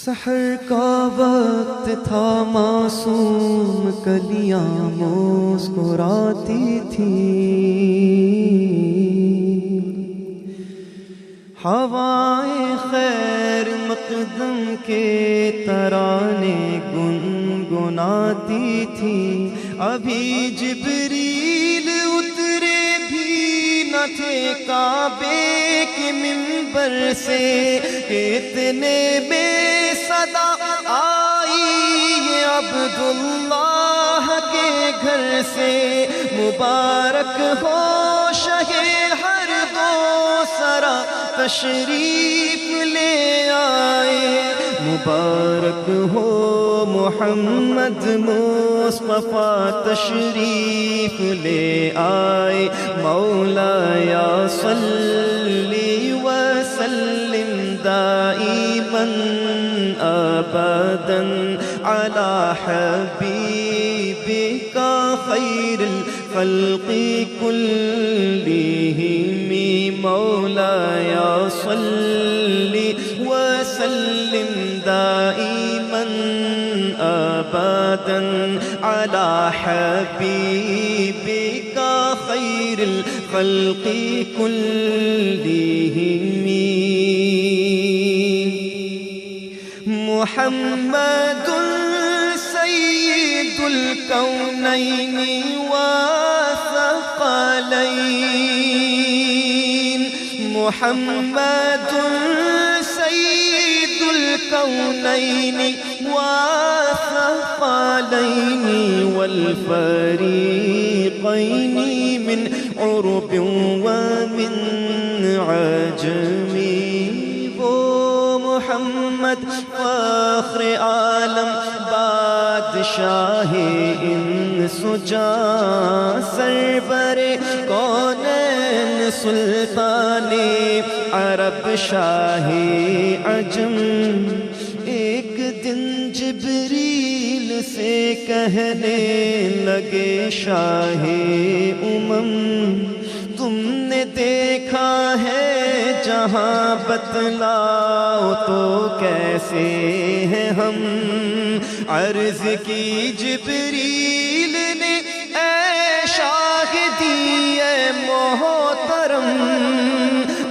سحر کا وقت تھا، معصوم کلیاں مسکراتی تھیں، ہوائیں خیر مقدم کے ترانے گنگناتی تھیں۔ ابھی جبریل اترے بھی نہ تھے کعبے کے منبر سے، اتنے میں صدا آئی یہ عبداللہ کے گھر سے، مبارک ہو شہ ہر دو سرا تشریف لے آئے، مبارک ہو محمد مصطفیٰ تشریف لے آئے۔ مولایا صلی وسلم دائما ابدا علی حبیبک خیر الخلق کلہم، مولایا صلی وسلم دائما ابدا علی حبیبک خیر الخلق کلہم۔ محمد سید الکونین والثقلین، محمد سید الکونین والثقلین والفریقین من عرب ومن عجم، محمد فخر عالم بادشاہ انس و جاں، سرور کونین سلطان عرب شاہ عجم، ایک دن جبریل سے کہنے لگے شاہ امم، تم نے دیکھا ہے جہاں بتلاؤ تو کیسے ہیں ہم؟ عرض کی جبریل نے اے شاہدی اے محترم،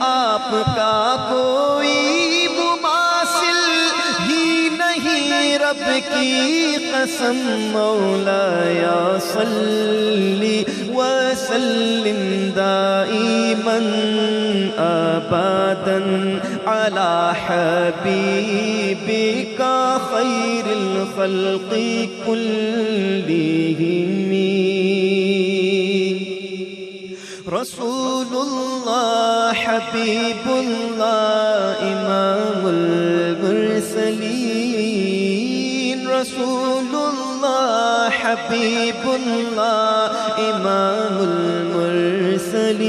آپ کا کوئی مماثل ہی نہیں، رب کی قسم مولایا صلی وسلم دائما ابدا علی حبیبک خیر الخلق کلہم۔ رسول اللہ حبیب اللہ امام المرسلین، رسول اللہ حبیب اللہ امام المرسلین،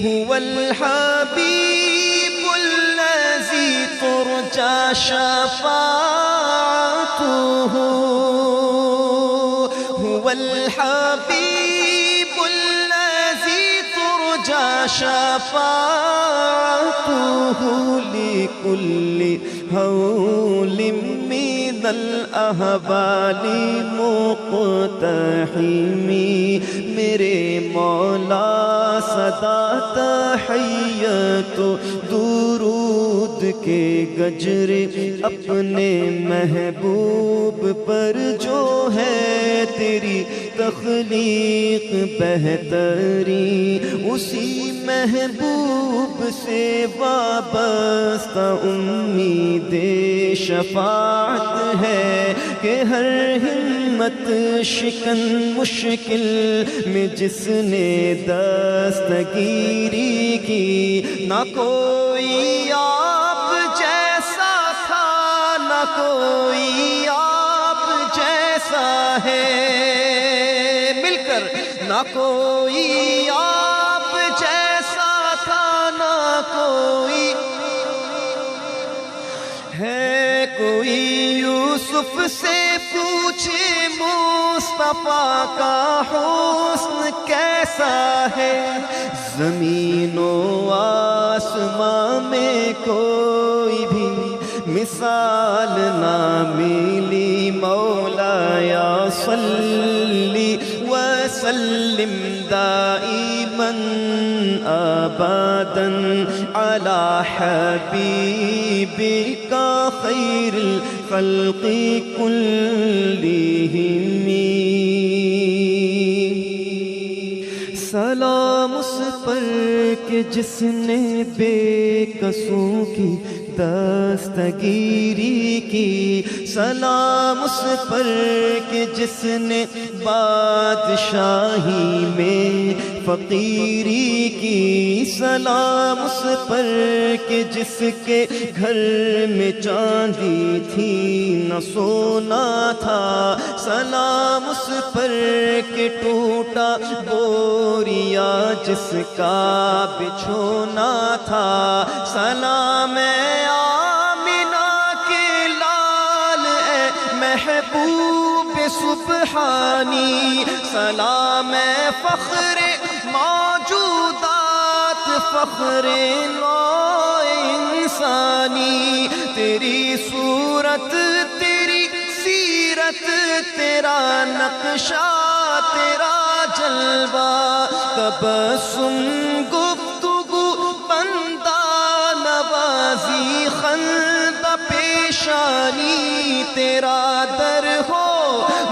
هو الحبیب الذی ترجى شفاعته، هو الحبیب الذی ترجى شفاعته لكل هول من الاحوال مقتحم، میرے مولا صدا تحیت و درود کے گجر اپنے محبوب پر جو ہے تیری تخلیق بہتری، اسی محبوب سے وابستہ امید شفاعت ہے کہ ہر ہمت شکن مشکل میں جس نے دستگیری کی، نہ کوئی آپ جیسا تھا نہ کوئی آپ جیسا ہے، مل کر نہ کوئی آپ جیسا تھا نہ کوئی ہے، کوئی یوسف سے پوچھے مصطفیٰ کا حسن کیسا ہے، زمین و آسمان میں کوئی بھی مثال نہ ملی مولایا صلی وسلم دائما ابدا علی حبیبک خیر الخلق کلہم سلام اس پر کہ جس نے بے قصوں کی دستگیری کی سلام اس پر کہ جس نے بادشاہی میں فقیری کی سلام اس پر کہ جس کے گھر میں چاندی تھی نہ سونا تھا سلام اس پر کہ ٹوٹا بوریا جس کا بچھونا تھا سلام آمنہ کے لال اے محبوب سبحانی سلام فخر موجودات فخر نوع انسانی تیری صورت تیری سیرت تیرا نقشہ تیرا جلوہ تبسم گفتگو بندہ نوازی خندہ پیشانی تیرا در ہو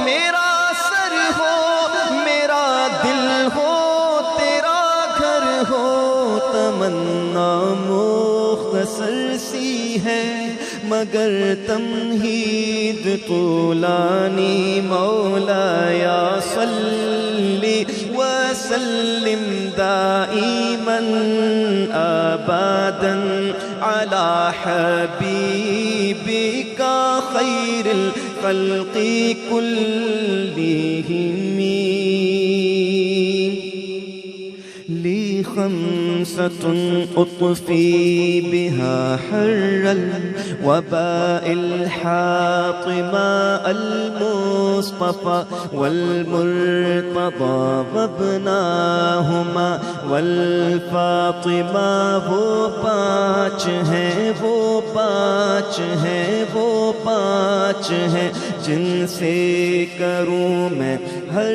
میرا سر ہو میرا دل ہو تیرا گھر ہو تمنا مختصر سی ہے مگر تمہید طولانی مولایا صلی وسلم دائما ابدا علی حبیبک خیر الخلق کلہم لی خمسة أطفي بها حر الوباء الحاطمة المصطفى والمرتضى وابناهما والفاطمة وہ پانچ ہیں وہ پانچ ہیں وہ پانچ ہیں جن سے کروں میں ہر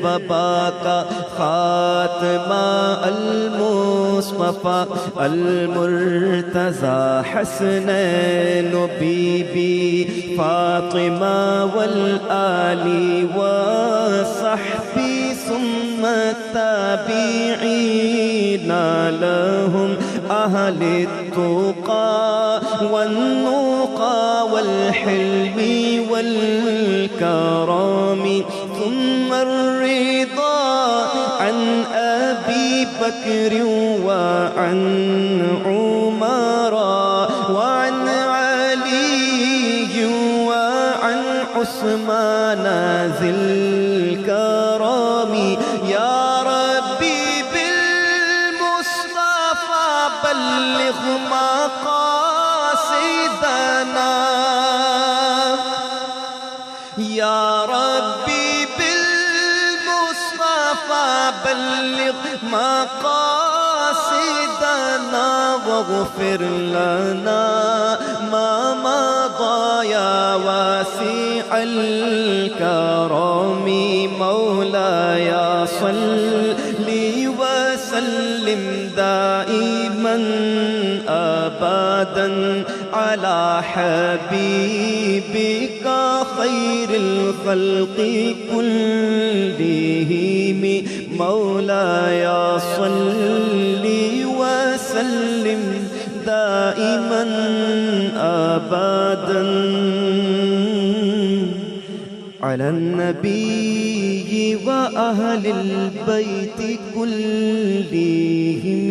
وبا کا خاتمہ المصطفى المرتضى حسنین بی بی فاطمہ والآل وصحبی ثم التابعین لهم اہل التقى والنقى والحلم والكرم ثم الرضا عن أبي بكر وعن عمر وعن علي وعن عثمان ذي الكرم يا ربي بالمصطفى بلغ مقاصدنا يا ربي بالمصطفى بلغ مقاصدنا واغفر لنا ما مضى يا واسع الكرم مولاي صل وسلم دائما ابدا على حبيبك خير الخلق كلهم مولاي صل وسلم دائما ابدا على النبي وأهل البيت كلهم